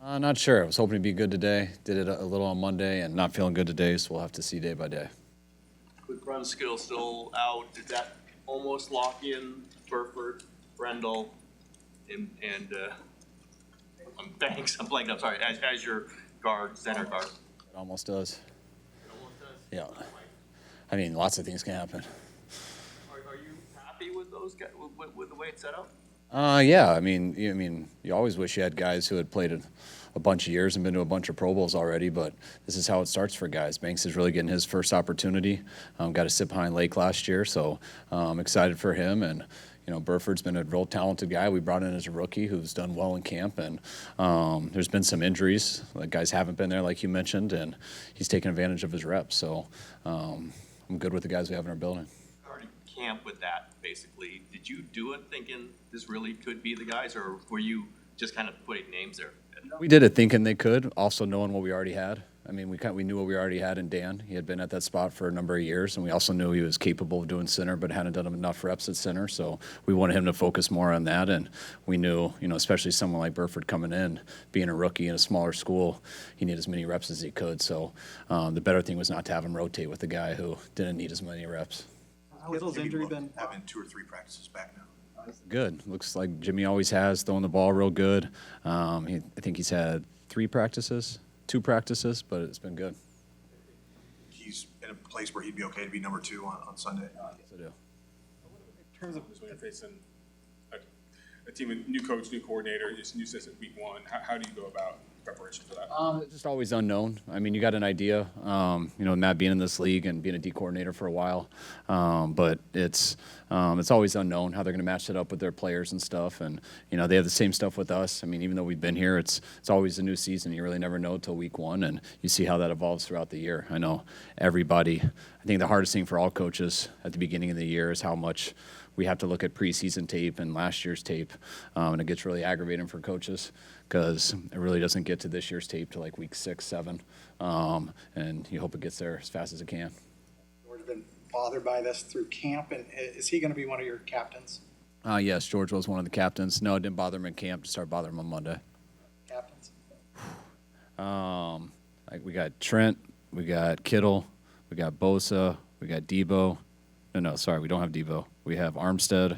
Not sure. I was hoping to be good today. Did it a little on Monday and not feeling good today, so we'll have to see day by day. With Brunskill still out, did that almost lock in Burford, Brendel, and Banks? I'm blanking. I'm sorry. As your guard, center guard. It almost does. It almost does. Yeah. I mean, lots of things can happen. Are you happy with those guys with the way it's set up? Yeah. You always wish you had guys who had played a bunch of years and been to a bunch of Pro Bowls already, but this is how it starts for guys. Banks is really getting his first opportunity. Got to sit behind Lake last year, so I'm excited for him. And Burford's been a real talented guy. We brought in as a rookie who's done well in camp, and there's been some injuries. Like guys haven't been there, like you mentioned, and he's taken advantage of his reps. So I'm good with the guys we have in our building. Already camp with that, basically. Did you do it thinking this really could be the guys, or were you just kind of putting names there? We did it thinking they could, also knowing what we already had. I mean, we knew what we already had in Dan. He had been at that spot for a number of years, and we also knew he was capable of doing center, but hadn't done enough reps at center. So we wanted him to focus more on that. And we knew, especially someone like Burford coming in, being a rookie in a smaller school, he needed as many reps as he could. So the better thing was not to have him rotate with a guy who didn't need as many reps. Kittle's injury been having 2 or 3 practices back now? Good. Looks like Jimmy always has, throwing the ball real good. I think he's had 2 practices, but it's been good. He's in a place where he'd be okay to be number 2 on Sunday. Yes, I do. in terms of When you're facing a team with new coach, new coordinator, just new system week one, how do you go about preparation for that? Just always unknown. I mean, you got an idea, Matt being in this league and being a D coordinator for a while, but it's always unknown how they're going to match it up with their players and stuff. And they have the same stuff with us. I mean, even though we've been here, it's always a new season. You really never know till week one, and you see how that evolves throughout the year. I know everybody. I think the hardest thing for all coaches at the beginning of the year is how much we have to look at preseason tape and last year's tape, and it gets really aggravating for coaches because it really doesn't get to this year's tape till like week 6, 7, and you hope it gets there as fast as it can. George been bothered by this through camp, and is he going to be one of your captains? Yes, George was one of the captains. No, it didn't bother him in camp. Just started bothering him on Monday. Captains. We got Trent, we got Kittle, we got Bosa, we got Debo. No, sorry, we don't have Debo. We have Armstead.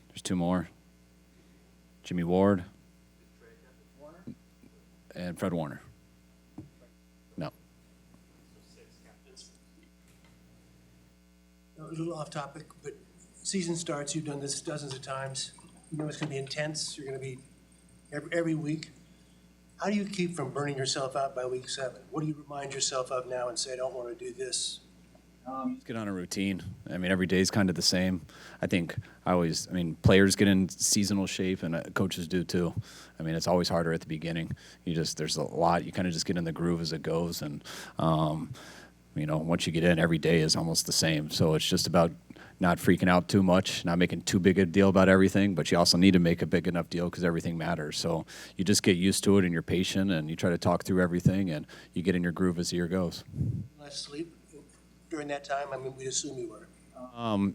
There's 2 more. Jimmy Ward. And Fred Warner. No. A little off topic, but season starts, you've done this dozens of times. You know it's going to be intense. You're going to be every week. How do you keep from burning yourself out by week 7? What do you remind yourself of now and say, I don't want to do this? Just get on a routine. I mean, every day is kind of the same. I think players get in seasonal shape, and coaches do too. I mean, it's always harder at the beginning. There's a lot. You kind of just get in the groove as it goes, and once you get in, every day is almost the same. So it's just about not freaking out too much, not making too big a deal about everything, but you also need to make a big enough deal because everything matters. So you just get used to it, and you're patient, and you try to talk through everything, and you get in your groove as the year goes. Less sleep during that time? I mean, we'd assume you were.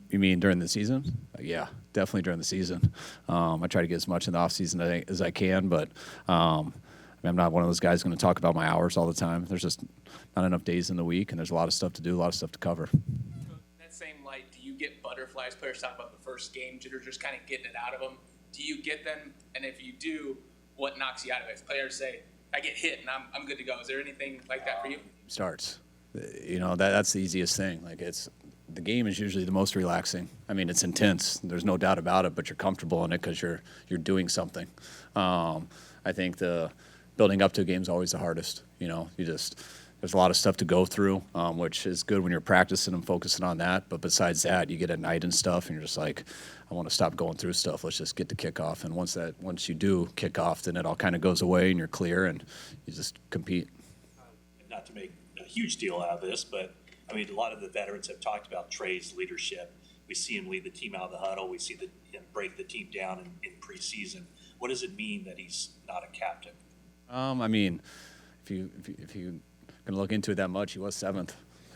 You mean during the season? Yeah, definitely during the season. I try to get as much in the off season as I can, but I'm not one of those guys going to talk about my hours all the time. There's just not enough days in the week, and there's a lot of stuff to do, a lot of stuff to cover. That same light, do you get butterflies? Players talk about the first game jitter, just kind of getting it out of them. Do you get them? And if you do, what knocks you out of it? If players say, I get hit and I'm good to go. Is there anything like that for you? Starts. That's the easiest thing. The game is usually the most relaxing. I mean, it's intense. There's no doubt about it, but you're comfortable in it because you're doing something. I think the building up to a game is always the hardest. There's a lot of stuff to go through, which is good when you're practicing and focusing on that. But besides that, you get at night and stuff, and you're just like, I want to stop going through stuff. Let's just get to kickoff. And once you do kick off, then it all kind of goes away, and you're clear, and you just compete. Not to make a huge deal out of this, but a lot of the veterans have talked about Trey's leadership. We see him lead the team out of the huddle. We see him break the team down in preseason. What does it mean that he's not a captain? If you're going to look into it that much, he was 7th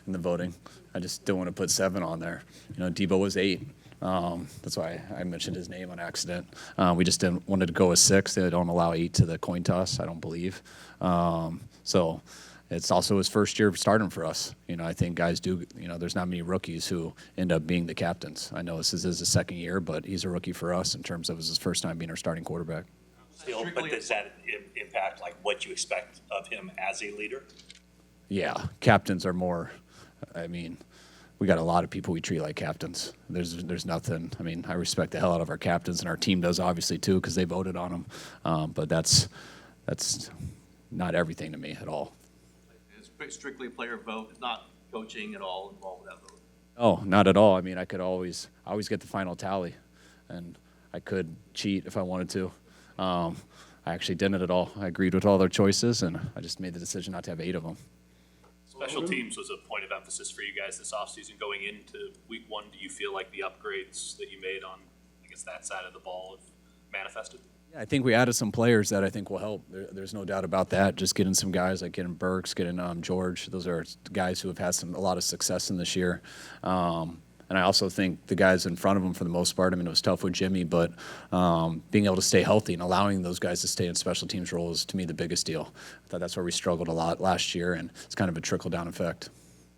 in the voting. I just don't want to put 7 on there. Debo was 8. That's why I mentioned his name on accident. We just didn't wanted to go with 6. They don't allow 8 to the coin toss, I don't believe. So it's also his first year starting for us. You know, I think guys do, you know, there's not many rookies who end up being the captains. I know this is his second year, but he's a rookie for us in terms of his first time being our starting quarterback. Still, but does that impact like what you expect of him as a leader? Yeah, captains are more, I mean, we got a lot of people we treat like captains. There's nothing, I mean, I respect the hell out of our captains, and our team does obviously too, because they voted on them. But that's not everything to me at all. It's strictly player vote, it's not coaching at all involved with that vote. Oh, not at all. I mean, I always get the final tally, and I could cheat if I wanted to. I actually didn't at all. I agreed with all their choices, and I just made the decision not to have 8 of them. Special teams was a point of emphasis for you guys this offseason. Going into week 1, do you feel like the upgrades that you made on, I guess, that side of the ball have manifested? Yeah, I think we added some players that I think will help. There's no doubt about that. Just getting some guys like getting Burks, getting George. Those are guys who have had a lot of success in this year. And I also think the guys in front of him, for the most part, I mean, it was tough with Jimmy, but being able to stay healthy and allowing those guys to stay in special teams roles is, to me, the biggest deal. I thought that's where we struggled a lot last year, and it's kind of a trickle-down effect.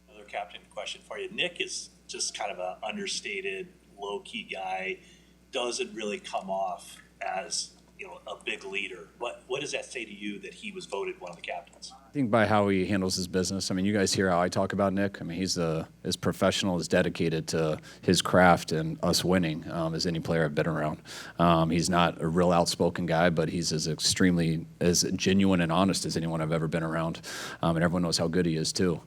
Another captain question for you. Nick is just kind of an understated, low-key guy, doesn't really come off as, you know, a big leader. What does that say to you that he was voted one of the captains? I think by how he handles his business. I mean, you guys hear how I talk about Nick. I mean, he's as professional, as dedicated to his craft and us winning as any player I've been around. He's not a real outspoken guy, but he's as genuine and honest as anyone I've ever been around. And everyone knows how good he is, too.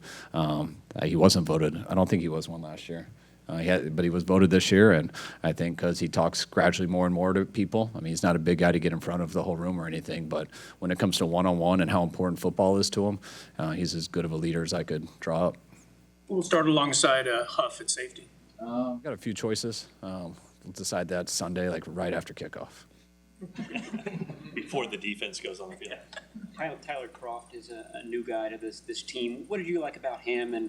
He wasn't voted. I don't think he was one last year. But he was voted this year, and I think because he talks gradually more and more to people. I mean, he's not a big guy to get in front of the whole room or anything, but when it comes to one-on-one and how important football is to him, he's as good of a leader as I could draw up. We'll start alongside Huff at safety. Got a few choices. We'll decide that Sunday, like right after kickoff. Before the defense goes on the field. Tyler Croft is a new guy to this team. What did you like about him, and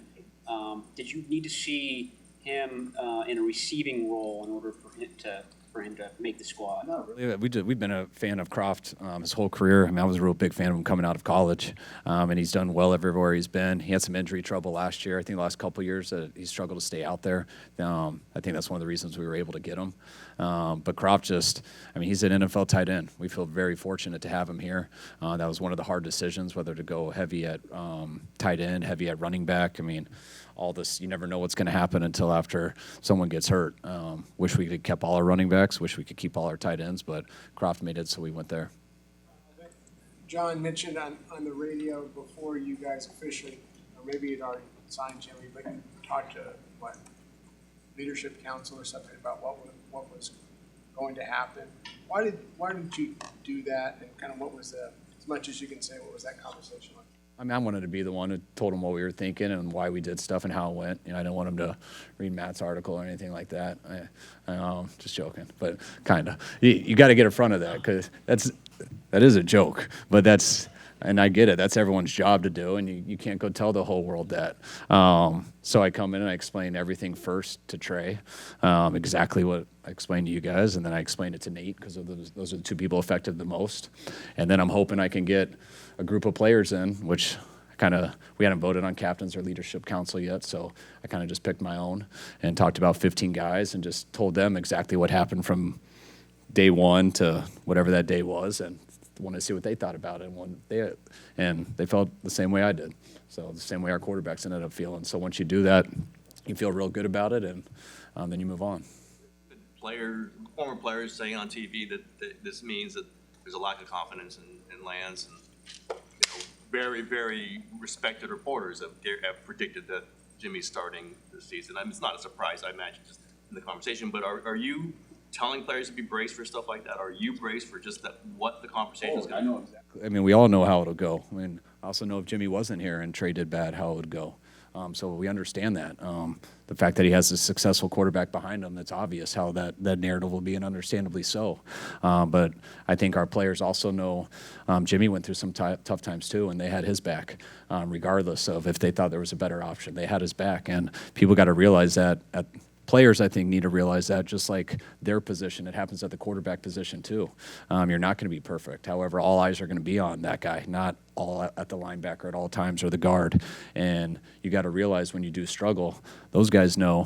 did you need to see him in a receiving role in order for him to make the squad? Not really. We've been a fan of Croft his whole career. I mean, I was a real big fan of him coming out of college, and he's done well everywhere he's been. He had some injury trouble last year. I think the last couple of years that he struggled to stay out there. I think that's one of the reasons we were able to get him. But Croft he's an NFL tight end. We feel very fortunate to have him here. That was one of the hard decisions, whether to go heavy at tight end, heavy at running back. I mean, all this, you never know what's going to happen until after someone gets hurt. Wish we could have kept all our running backs. Wish we could keep all our tight ends, but Croft made it, so we went there. John mentioned on the radio before you guys officially, or maybe you'd already signed Jimmy, but you talked to leadership council or something about what was going to happen. Why did you do that, and kind of what was as much as you can say, what was that conversation like? I mean, I wanted to be the one who told him what we were thinking and why we did stuff and how it went. You know, I didn't want him to read Matt's article or anything like that. Just joking, but kind of. You got to get in front of that, because that is a joke, but and I get it. That's everyone's job to do, and you can't go tell the whole world that. So I come in and I explain everything first to Trey, exactly what I explained to you guys, and then I explained it to Nate, because those are the two people affected the most. And then I'm hoping I can get a group of players in, which we hadn't voted on captains or leadership council yet, so I kind of just picked my own and talked about 15 guys and just told them exactly what happened from day one to whatever that day was, and wanted to see what they thought about it. And they felt the same way I did. So the same way our quarterbacks ended up feeling. So once you do that, you feel real good about it, and then you move on. Former players saying on TV that this means that there's a lack of confidence in Lance, and very, very respected reporters have predicted that Jimmy's starting this season. I mean, it's not a surprise, I imagine, just in the conversation. But are you telling players to be braced for stuff like that? Are you braced for just what the conversation is going to be? I know exactly. I mean, we all know how it'll go. I mean, I also know if Jimmy wasn't here and Trey did bad, how it would go. So we understand that. The fact that he has a successful quarterback behind him, that's obvious how that narrative will be, and understandably so. But I think our players also know Jimmy went through some tough times too, and they had his back, regardless of if they thought there was a better option. They had his back, and people got to realize that at players, I think, need to realize that, just like their position. It happens at the quarterback position, too. You're not going to be perfect. However, all eyes are going to be on that guy, not all at the linebacker at all times or the guard. And you got to realize when you do struggle, those guys know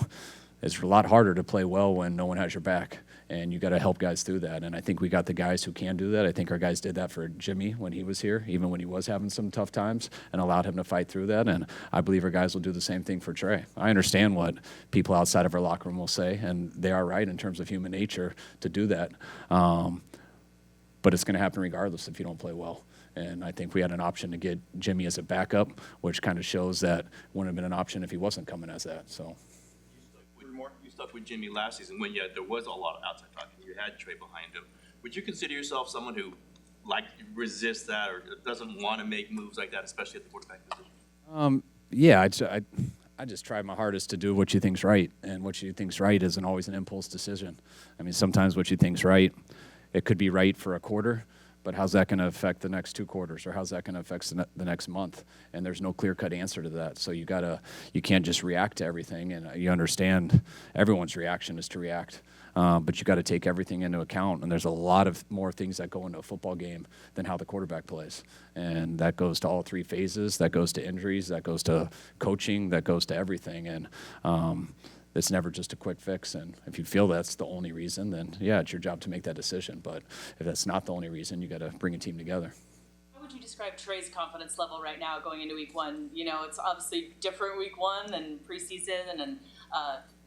it's a lot harder to play well when no one has your back. And you got to help guys through that. And I think we got the guys who can do that. I think our guys did that for Jimmy when he was here, even when he was having some tough times, and allowed him to fight through that. And I believe our guys will do the same thing for Trey. I understand what people outside of our locker room will say, and they are right in terms of human nature to do that. But it's going to happen regardless if you don't play well. And I think we had an option to get Jimmy as a backup, which kind of shows that wouldn't have been an option if he wasn't coming as that. So. You stuck with Jimmy last season when there was a lot of outside talk and you had Trey behind him. Would you consider yourself someone who resists that or doesn't want to make moves like that, especially at the quarterback position? Yeah, I just try my hardest to do what you think's right, and what you think's right isn't always an impulse decision. I mean, sometimes what you think's right, it could be right for a quarter, but how's that going to affect the next 2 quarters, or how's that going to affect the next month? And there's no clear-cut answer to that. So you can't just react to everything, and you understand everyone's reaction is to react. But you got to take everything into account, and there's a lot of more things that go into a football game than how the quarterback plays. And that goes to all 3 phases. That goes to injuries. That goes to coaching. That goes to everything. And it's never just a quick fix. And if you feel that's the only reason, then, yeah, it's your job to make that decision. But if that's not the only reason, you got to bring a team together. How would you describe Trey's confidence level right now going into week 1? You know, it's obviously different week 1 than preseason and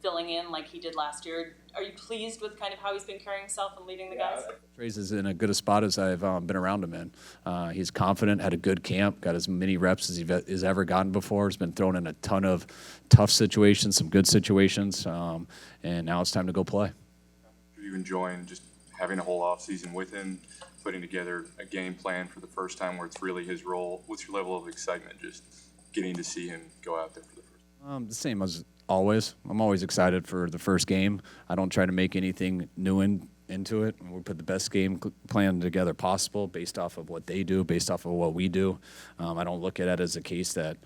filling in like he did last year. Are you pleased with kind of how he's been carrying himself and leading the guys? Trey's is in a good a spot as I've been around him in. He's confident, had a good camp, got as many reps as he's ever gotten before. He's been thrown in a ton of tough situations, some good situations, and now it's time to go play. Are you enjoying just having a whole offseason with him, putting together a game plan for the first time where it's really his role? What's your level of excitement just getting to see him go out there for the first time? The same as always. I'm always excited for the first game. I don't try to make anything new into it. We put the best game plan together possible based off of what they do, based off of what we do. I don't look at it as a case that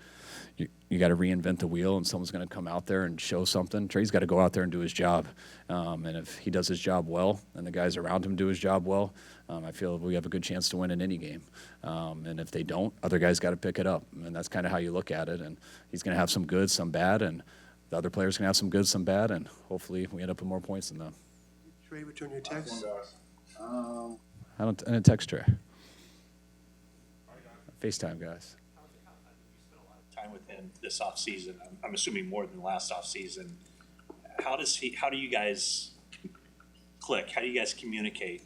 you got to reinvent the wheel and someone's going to come out there and show something. Trey's got to go out there and do his job. And if he does his job well and the guys around him do his job well, I feel we have a good chance to win in any game. And if they don't, other guys got to pick it up. And that's kind of how you look at it. And he's going to have some good, some bad, and the other players can have some good, some bad, and hopefully we end up with more points than them. Trey, return your text. I didn't text Trey. FaceTime, guys. Time with him this offseason. I'm assuming more than last offseason. How do you guys click? How do you guys communicate?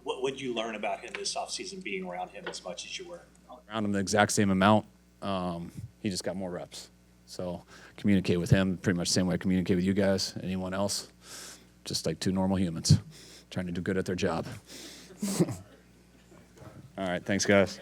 What would you learn about him this offseason being around him as much as you were? Around him the exact same amount. He just got more reps. So communicate with him pretty much the same way I communicate with you guys, anyone else. Just like 2 normal humans trying to do good at their job. All right, thanks, guys.